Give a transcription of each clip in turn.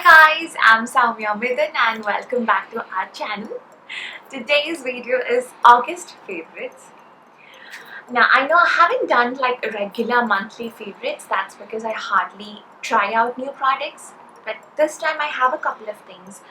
guys, I'm Soumya Midhan and welcome back to our channel. Today's video is August favorites. Now I know I haven't done like a regular monthly favorites, that's because I hardly try out new products. But this time I have a couple of things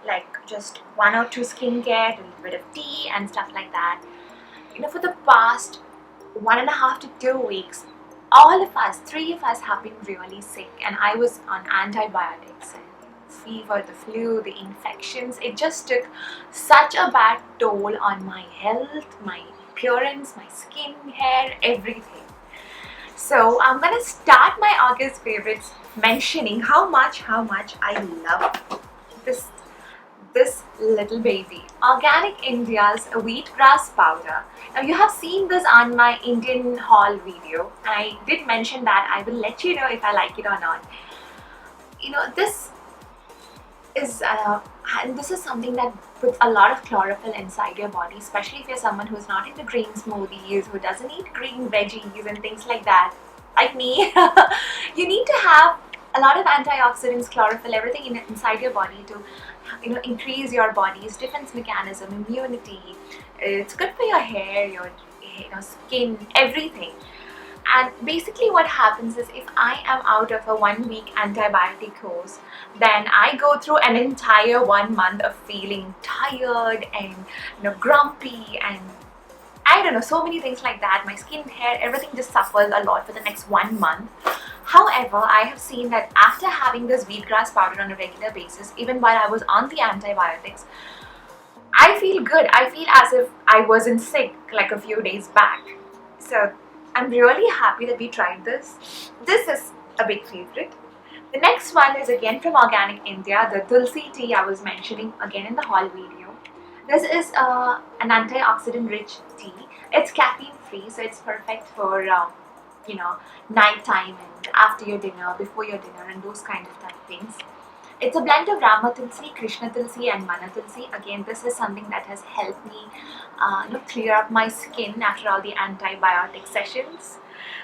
like just one or two skincare, a little bit of tea and stuff like that. For the past 1.5 to 2 weeks, all of us, three of us have been really sick and I was on antibiotics and fever, the flu, the infections. It just took such a bad toll on my health, my appearance, my skin, hair, everything. So I'm gonna start my August favorites mentioning how much I love this little baby, Organic India's wheatgrass powder. Now you have seen this on my Indian haul video and I did mention that I will let you know if I like it or not. This is and this is something that puts a lot of chlorophyll inside your body, especially if you're someone who's not into green smoothies, who doesn't eat green veggies and things like that, like me. You need to have a lot of antioxidants, chlorophyll, everything inside your body to increase your body's defense mechanism, immunity. It's good for your hair, your skin, everything. And basically what happens is, if I am out of a 1 week antibiotic course, then I go through an entire 1 month of feeling tired and grumpy and I don't know, so many things like that. My skin, hair, everything just suffers a lot for the next 1 month. However, I have seen that after having this wheatgrass powder on a regular basis, even while I was on the antibiotics, I feel good. I feel as if I wasn't sick like a few days back. So I'm really happy that we tried this. This is a big favorite. The next one is again from Organic India, the Tulsi tea I was mentioning again in the haul video. This is an antioxidant rich tea. It's caffeine free, so it's perfect for night time and after your dinner, before your dinner and those kind of type things. It's a blend of Rama Tulsi, Krishna Tulsi and Mana Tulsi. Again, this is something that has helped me clear up my skin after all the antibiotic sessions.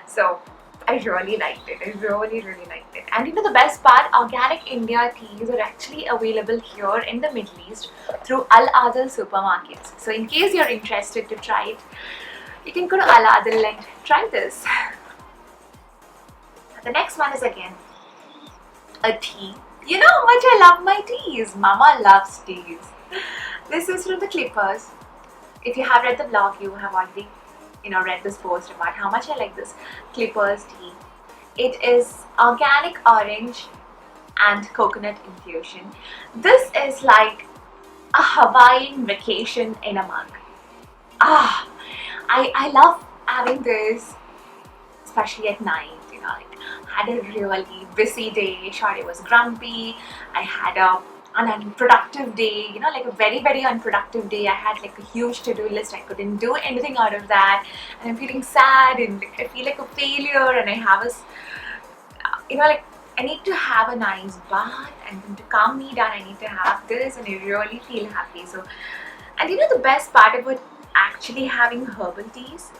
So I really liked it. I really liked it. And the best part, Organic India teas are actually available here in the Middle East through Al Adil supermarkets. So in case you're interested to try it, you can go to Al Adil and try this. The next one is again a tea. You know how much I love my teas. Mama loves teas. This is from the Clippers. If you have read the blog, you have already read this post about how much I like this Clippers tea. It is organic orange and coconut infusion. This is like a Hawaiian vacation in a mug. I love having this, especially at night. I had a really busy day. Shari was grumpy. I had an unproductive day, like a very unproductive day. I had like a huge to-do list. I couldn't do anything out of that, and I'm feeling sad and I feel like a failure, and I have I need to have a nice bath, and to calm me down I need to have this, and I really feel happy. So, and the best part about actually having herbal teas,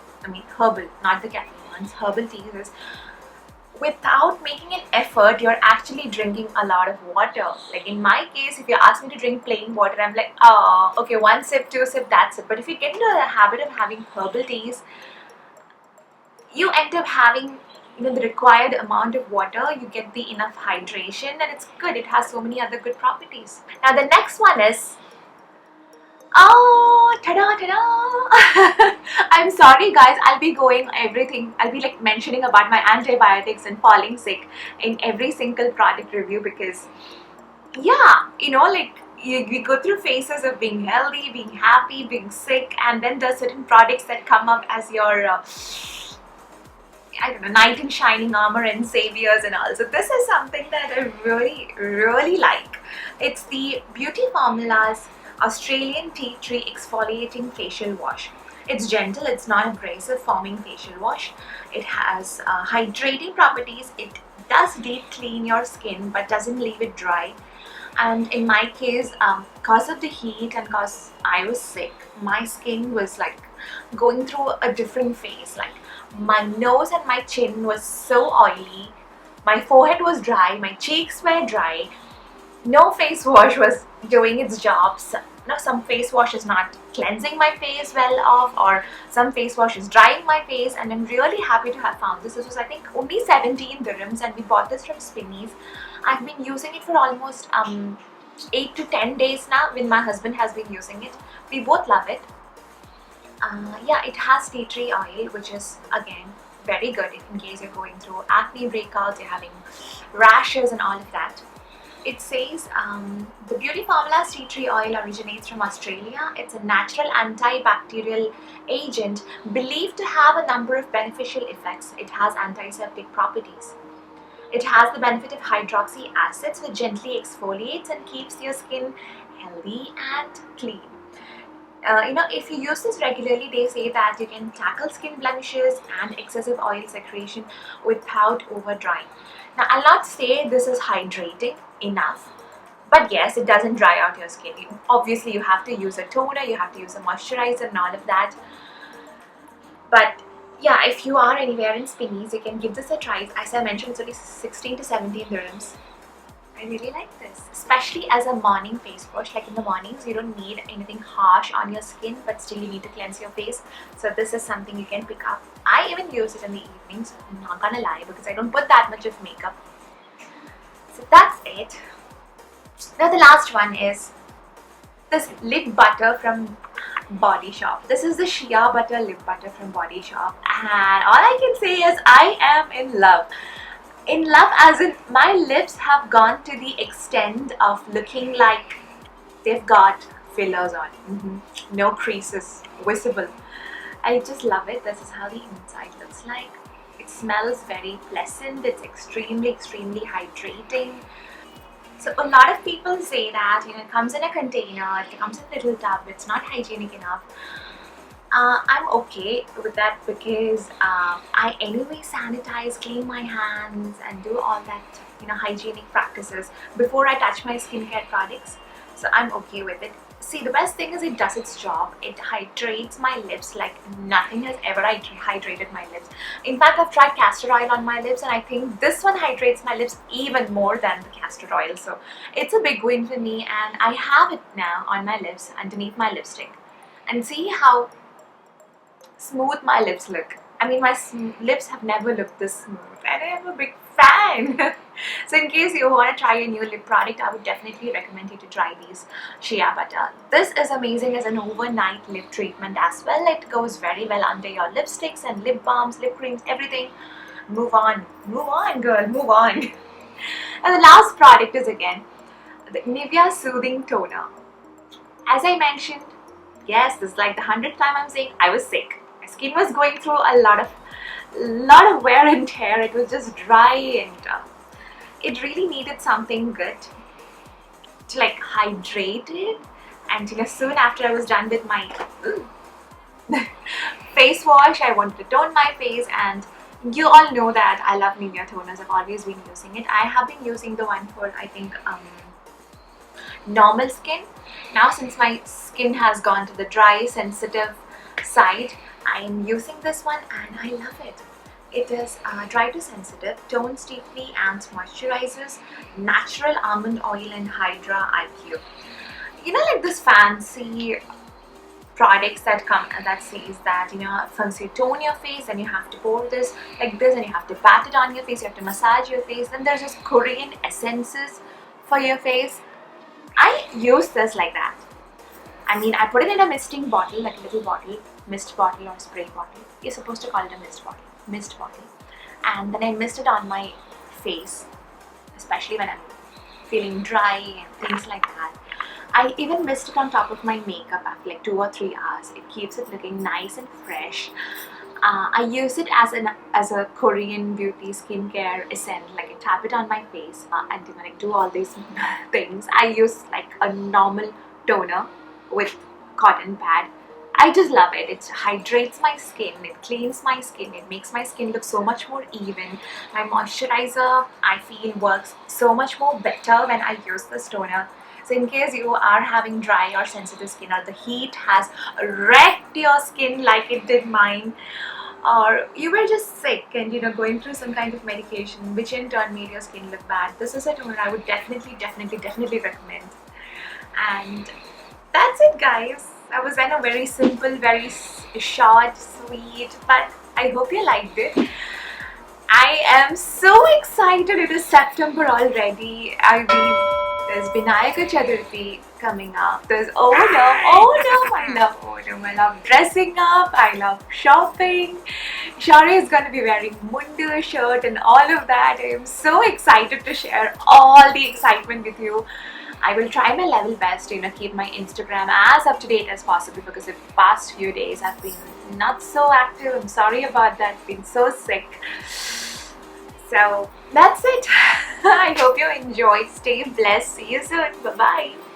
herbal, not the caffeine ones, herbal teas, is without making an effort, you're actually drinking a lot of water. Like in my case, if you ask me to drink plain water, I'm like, oh, okay, 1 sip, 2 sip, that's it. But if you get into the habit of having herbal teas, you end up having the required amount of water, you get the enough hydration, and it's good. It has so many other good properties. Now the next one is, oh, ta-da! I'm sorry guys, I'll be like mentioning about my antibiotics and falling sick in every single product review, because yeah, we go through phases of being healthy, being happy, being sick, and then there's certain products that come up as your knight in shining armor and saviors and all. So this is something that I really like. It's the Beauty Formula's Australian Tea Tree Exfoliating Facial Wash. It's gentle, it's not abrasive foaming facial wash. It has hydrating properties. It does deep clean your skin but doesn't leave it dry. And in my case, because of the heat and because I was sick, my skin was like going through a different phase. Like my nose and my chin was so oily, my forehead was dry, my cheeks were dry, no face wash was doing its job. No, some face wash is not cleansing my face well off, or some face wash is drying my face, and I'm really happy to have found this. This was, I think, only 17 dirhams, and we bought this from Spinneys. I've been using it for almost 8 to 10 days now, when my husband has been using it. We both love it. Yeah, it has tea tree oil, which is again very good if in case you're going through acne breakouts, you're having rashes and all of that. It says the Beauty Formula's tea tree oil originates from Australia. It's a natural antibacterial agent believed to have a number of beneficial effects. It has antiseptic properties. It has the benefit of hydroxy acids, which gently exfoliates and keeps your skin healthy and clean. If you use this regularly, they say that you can tackle skin blemishes and excessive oil secretion without over drying. Now, I'll not say this is hydrating enough, but yes, it doesn't dry out your skin. Obviously, you have to use a toner, you have to use a moisturizer and all of that. But yeah, if you are anywhere in Spinneys, you can give this a try. As I mentioned, it's only 16 to 17 dirhams. I really like this, especially as a morning face wash. Like in the mornings, you don't need anything harsh on your skin, but still you need to cleanse your face. So this is something you can pick up. I even use it in the evenings, I'm not gonna lie, because I don't put that much of makeup. So that's it. Now the last one is this lip butter from Body Shop. This is the Shea Butter Lip Butter from Body Shop, and all I can say is I am in love. In love as in my lips have gone to the extent of looking like they've got fillers on. No creases visible. I just love it. This is how the inside looks like. It smells very pleasant. It's extremely hydrating. So a lot of people say that it comes in a container, it comes in a little tub, it's not hygienic enough. I'm okay with that because I anyway sanitize, clean my hands and do all that hygienic practices before I touch my skincare products. So I'm okay with it. See, the best thing is it does its job. It hydrates my lips like nothing has ever hydrated my lips. In fact, I've tried castor oil on my lips and I think this one hydrates my lips even more than the castor oil. So it's a big win for me, and I have it now on my lips underneath my lipstick. And see how smooth my lips look. I mean, my lips have never looked this smooth, and I am a big fan. So in case you want to try a new lip product, I would definitely recommend you to try these Shea Butter. This is amazing as an overnight lip treatment as well. It goes very well under your lipsticks and lip balms, lip creams, everything. Move on girl, move on. And the last product is again the Nivea Soothing Toner. As I mentioned, yes, this is like the 100th time I'm saying I was sick. My skin was going through a lot of wear and tear. It was just dry, and it really needed something good to like hydrate it. And soon after I was done with my face wash, I wanted to tone my face, and you all know that I love Nivea toners. I've always been using it. I have been using the one for, I think, normal skin. Now since my skin has gone to the dry, sensitive side, I am using this one and I love it. It is dry to sensitive, tones deeply and moisturizes, natural almond oil and Hydra IQ. Like this fancy products that come that says that once you tone your face, then you have to pour this like this and you have to pat it on your face, you have to massage your face. Then there's just Korean essences for your face. I use this like that. I mean, I put it in a misting bottle, like a little bottle, mist bottle or spray bottle. You're supposed to call it a mist bottle. And then I mist it on my face, especially when I'm feeling dry and things like that. I even mist it on top of my makeup after like 2 or 3 hours. It keeps it looking nice and fresh. I use it as a Korean beauty skincare essence. Like I tap it on my face and like do all these things. I use like a normal toner with cotton pad. I just love it. It hydrates my skin, it cleans my skin, it makes my skin look so much more even. My moisturizer, I feel, works so much more better when I use this toner. So in case you are having dry or sensitive skin, or the heat has wrecked your skin like it did mine, or you were just sick and going through some kind of medication which in turn made your skin look bad, this is a toner I would definitely recommend. And that's it, guys. That was a very simple, very short, sweet, but I hope you liked it. I am so excited. It is September already. I mean, there's Vinayaka Chaturthi coming up. There's Onam. I love Onam. I love dressing up. I love shopping. Shari is going to be wearing Mundu shirt and all of that. I am so excited to share all the excitement with you. I will try my level best to keep my Instagram as up to date as possible, because the past few days I've been not so active. I'm sorry about that. I've been so sick. So that's it. I hope you enjoy. Stay blessed. See you soon. Bye bye.